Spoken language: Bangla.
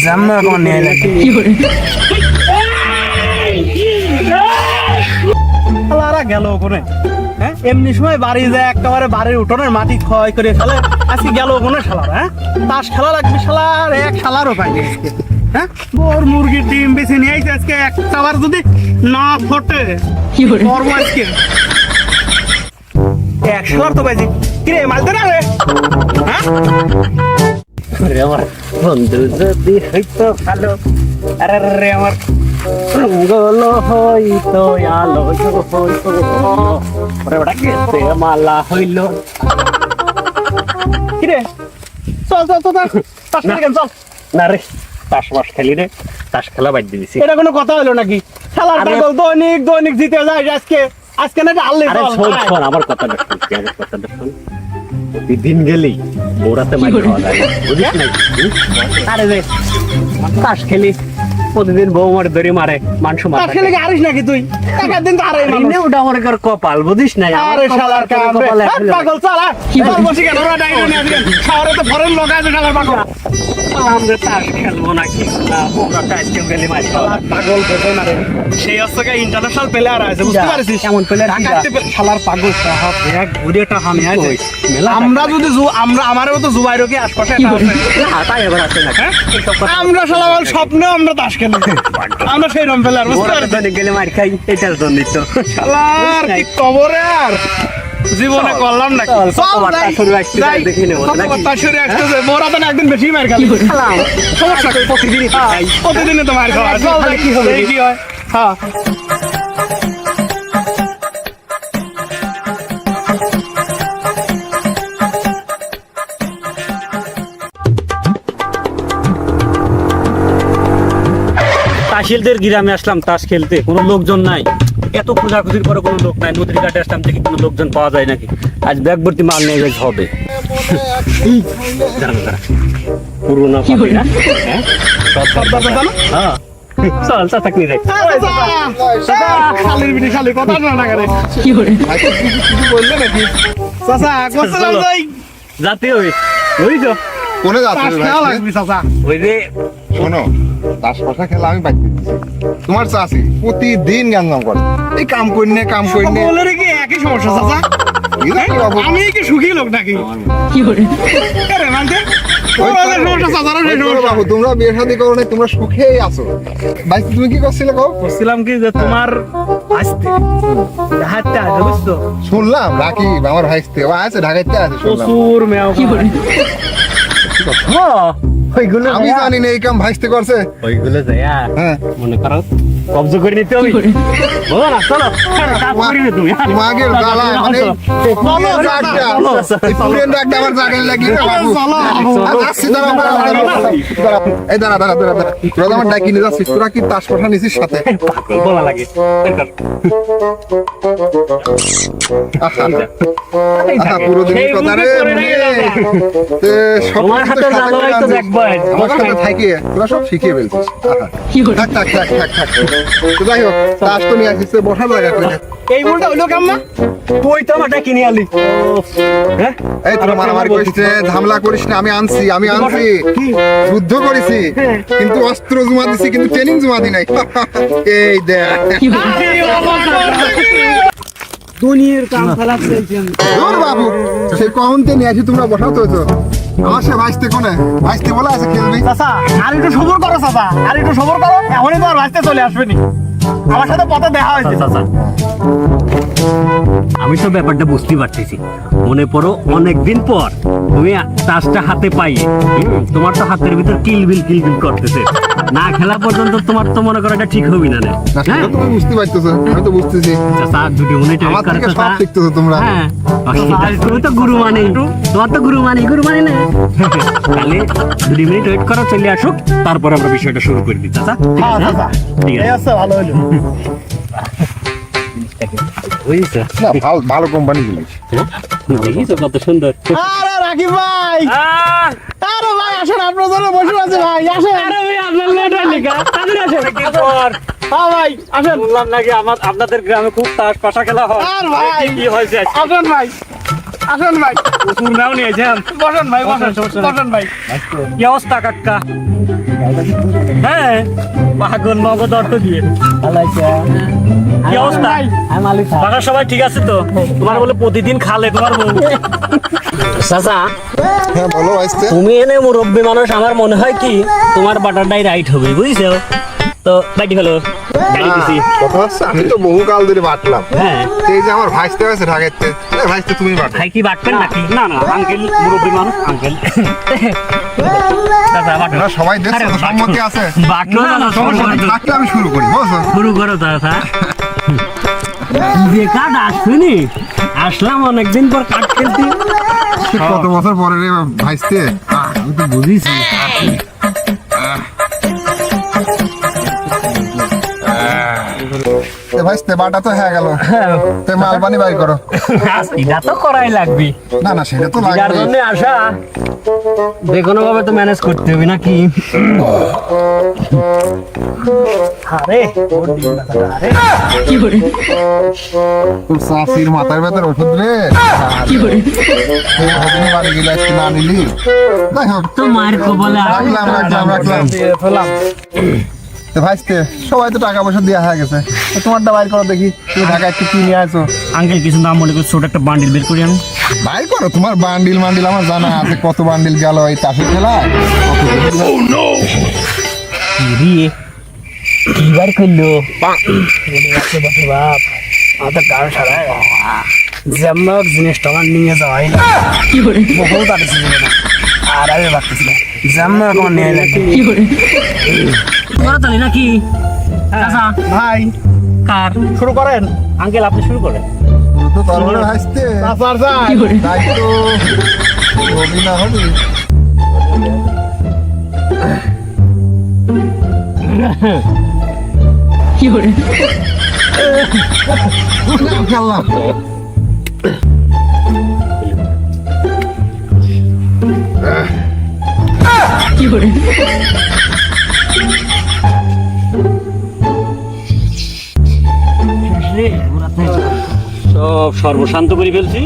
জাম্মা কোন নিয়ে লাগে আলারা গেল ওখানে। হ্যাঁ এমনি সময় বাড়ি যায় একেবারে বাড়ির উঠোনের মাটি ক্ষয় করে ফেলে। আজকে গেল ওখানে শালার। হ্যাঁ তাস খেলা লাগবে শালার, এক শালারও পাইনি আজকে। হ্যাঁ বোর মুরগির ডিম বেছে নিয়ে আইছে আজকে, একটাবার যদি না ফোটে করবো আজকে। এক শালার তো পাইছি। কিরে মাছ ধরে রে? হ্যাঁ আমার বন্ধু যদি হইতো ভালো, আরে রে আমার রঙ্গল হইতো আলো হইতো, ওরে ওটা গেছে মালা হইল। কিরে চল চল চল তাস খেলে চল। না রে তাস মাস খেলি রে, তাস খেলা বাদ দিয়েছি। এটা কোনো কথা হলো নাকি? খেলার পাগল দৈনিক দৈনিক জিতে যায় আজকে, আজকে না আল্লাহ। আরে শোন শোন আমার কথাটা শুন, আমার কথাটা শোন। প্রতিদিন গেলেই বোরাতে মার খাওয়া যায়, বুঝিস না? আরে রে তাস খেলি প্রতিদিন বউ মারে ধরে মারে, মাংস মারে। তাস খেলে কি আরিস নাকি তুই? একার দিন তো আরে এমনি ওটা আমার কার কপাল, বুঝিস না? আরে শালার কাম রে পাগল চালা চল বসি কেন ওরা ডাইনো নিয়ে আসবেন। শহরে তো ফরেন লোক আছে শালার পাগল। আমরা তাস খেলবো নাকি না বোরা টাইস গেলে মার খাওয়া? পাগল বসে না রে, সেই হচ্ছে ইন্টারন্যাশনাল প্লেয়ার আছে, বুঝতে পারছিস? কেমন প্লেয়ার? শালার পাগল সাহাব এক ঘুরেটা হামে আছে। আমরা যদি আমরা আমারও তো জুবাইরও কি আশপাশে একটা আছে। তাই এবার আছে না? আমরা শালা স্বপ্নে আমরা তাস খেলি, আমরা সেই রকম প্লেয়ার, বুঝতে পারছিস? গেলে মার খাই, এটার জন্য তো শালার কি কবরে আর জীবনে করলাম নাকি? একদিন বেশি মার খালি প্রতিদিনই তো খাই। প্রতিদিনে তো মার খাওয়া। কি হবে কি হয়? হ্যাঁ তাসিলদের গ্রামে আসলাম তাস খেলতে, কোনো লোকজন নাই। এত খোঁজাখুঁজির পরে কোনো লোক নাই। নদীর ঘাটে আসলাম, দেখি কোনো লোকজন পাওয়া যায় নাকি। আজ ব্যাগ ভর্তি মাল নিয়ে যাই হবে। পুরোনো পাবি না? হ্যাঁ হ্যাঁ চল চাচাক নিয়ে যাই। শালির বিটি শালি কথা না করে কি করে বললে নাকি? চাচা কোথায় যাই? যাতে ওই তো কোনে যাচ্ছে তাস খেলা লাগবে চাচা। ওই যে শোনো, তাস পাশা খেলা আমি বাদ দিচ্ছি। তোমার চাষি প্রতিদিন গ্যাঞ্জাম করে, এই কাম করিনে কাম করিনে। বলে রে কি একই সমস্যা চাচা? আমি কি সুখী লোক নাকি? কি করে আরে মানতে বাবু তোমরা বিয়ে শাদী করো না, তোমরা সুখেই আছো। ভাই তুমি কি করছিলে কও? বলছিলাম কি যে তোমার আসতে হাতে আছে বুঝছো? শুনলাম রাকি আমার ভাইস্তে ও আছে ঢাকাইতে আছে শুনলাম। প্রচুর মেও কি করে ওইগুলো আমি জানি না এই কাম ভাইস্তে করছে। ওইগুলো যাইয়া হ্যাঁ মনে করো কবজা করে নিতে হবে। বলো না চলো কাজ করিবে তুমি। তোমাকে জ্বালা মানে চলো জাগটা এই পুরেন রাখতে আমার জাগাই লাগি রে বাবু। আসছি দাঁড়া এই দাঁড়া দাঁড়া দাঁড়া দাঁড়া তোরা আমার ডাকি নিয়ে যাচ্ছিস, তোরা কি তাস পাঠা নিছিস সাথে? বলা লাগে আহা পুরো দিন কথা রে সব তোমার হাতে জানো তো দেখবো আমার সাথে থাকি তোরা সব শিখিয়ে ফেলছিস। থাক থাক থাক থাক থাক তো যাই হোক তাস তো নিয়ে আসিস, বসার জায়গা কই? এই বলটা হইলো কাম্মা তুই তো আমাটা কিনে আলি। হ্যাঁ এই তোরা মারামারি করিস না, ঝামেলা করিস না। আমি আনছি যুদ্ধ করেছি কিন্তু অস্ত্র জমা দিছি কিন্তু ট্রেনিং জমা দি নাই। এই দেখ দুনিয়ার কাম ফেলা চলছে। দূর বাবু সে কহনতে নিয়ে আসি, তোমরা বসাও তো আমার সে ভাইস্তে কোনে ভাইস্তে বলে আছে খেলবি। চাচা আর একটু সবর করো চাচা, আর একটু সবর করো, এখনই তো আর ভাসতে চলে আসবে নি। আমার সাথে পথে দেখা হয়েছে চাচা। আমি তো ব্যাপারটা বুঝতে পারতেছি। মনে পড়ো অনেকদিন পর তুমি তাসটা হাতে পাইয়ে তোমার তো হাতের ভিতর কিলবিল করতেছে। না খেলা পর্যন্ত তোমার তো মনে করো এটা ঠিক হবি না। হ্যাঁ তুমি বুঝতে পারতেছো, আমি তো বুঝতেছি। দুটি মনে আমার থেকে সব শিখতেছো তোমরা। হ্যাঁ তুমি তো গুরু মানে, তোমার তো গুরু মানে না। তাহলে 2 মিনিট ওয়েট করো, চলে আসুক, তারপর আমরা বিষয়টা শুরু করে দিই। চাচা ঠিক আছে ভালো হইলো। না ভালো কোম্পানি জিনিস দেখিস কত সুন্দর। আরে রাকিব ভাই, আরে ভাই আসেন, আপনার জন্য বসে আছে ভাই, আসেন। আরে ভাই আপনার লেট হয়ে লিখা তাদের আসেন। হ্যাঁ ভাই আসেন। বললাম নাকি আপনাদের গ্রামে খুব তাস পাশা খেলা হয়। আর ভাই কি হয়েছে? আসেন ভাই। আসেন ভাই, প্রচুর নাও নিয়েছেন। বসেন ভাই, বসেন ভাই। কি অবস্থা কাকা? হ্যাঁ, পাগল নগদ অর্থ দিয়ে। কি অবস্থা? বাসার সবাই ঠিক আছে তো? তোমার বলে প্রতিদিন খালে তোমার বউ। চাচা, হ্যাঁ বলো আইসতে। তুমি এনে মুরব্বী মানুষ, আমার মনে হয় কি তোমার বাটারটাই রাইট হবে, বুঝছো? তো বাইটি ফেলো, গাড়ি দিছি। কথা হচ্ছে আমি তো বহু কাল ধরে বাটলাম। হ্যাঁ, এই যে আমার ভাইস্তে আছে ঢাকাইতে, ভাইস্তে তুমি বাটো। ভাই কি বাটবেন নাকি? না না, আঙ্কেল মুরব্বী মানুষ, আঙ্কেল। চাচা বাটো। না সবাই দেখছো তো, সম্মতি আছে। বাটলো না, সমস্যা নেই, থাকলে আমি শুরু করি বুঝছো। শুরু করো চাচা। যে কাঠ আসবেনি, আসলাম অনেকদিন পর কাঠ খেলতে। কত বছর পরে রে ভাইস্তে, আমি তো বুঝিছি। ভাইস্তে বাটা তো হয়ে গেল, তে মালবানি বাই করো। এটা তো করাই লাগবে, না না সেটা তো যার লাগবে। জন্য আসা, যে কোনো ভাবে তো ম্যানেজ করতে হবে নাকি? আরে তোর চাষির মাথার ভেতর ওষুধ রে, বাড়ি গেলে একটু না নিলি। যাই হোক, তো মায়ের কবলে রাখলাম। তো ভাইস্তে সবাই তো টাকা পয়সা দেওয়া হয়ে গেছে, তো তোমারটা বাইর করো দেখি, তুমি ঢাকা একটু কি নিয়ে আসো। আঙ্কেল কিছু নাম মনে করে ছোট একটা বান্ডিল বের করি আমি। বাইর করো, তোমার বান্ডিল মান্ডিল আমার জানা আছে, কত বান্ডিল গেল এই তাসের খেলা। দিয়ে কি বার করলো বাপ, আমাদের গাড়ি সারা যেমন জিনিসটা আমার নিয়ে যাওয়াই না, বহু তাড়াতাড়ি ছিল না। আর আমি ভাবতেছিলাম যেমন আমার নিয়ে তাড়াতাড়ি নাকি? চাচা, ভাই কার শুরু করেন। আঙ্কেল আপনি শুরু করেন। তো তারপরে ভাইস্তে চাচার যাই। দায়িত্ব হবি না হবি। খেললাম। সব সর্বশান্ত করে ফেলছি।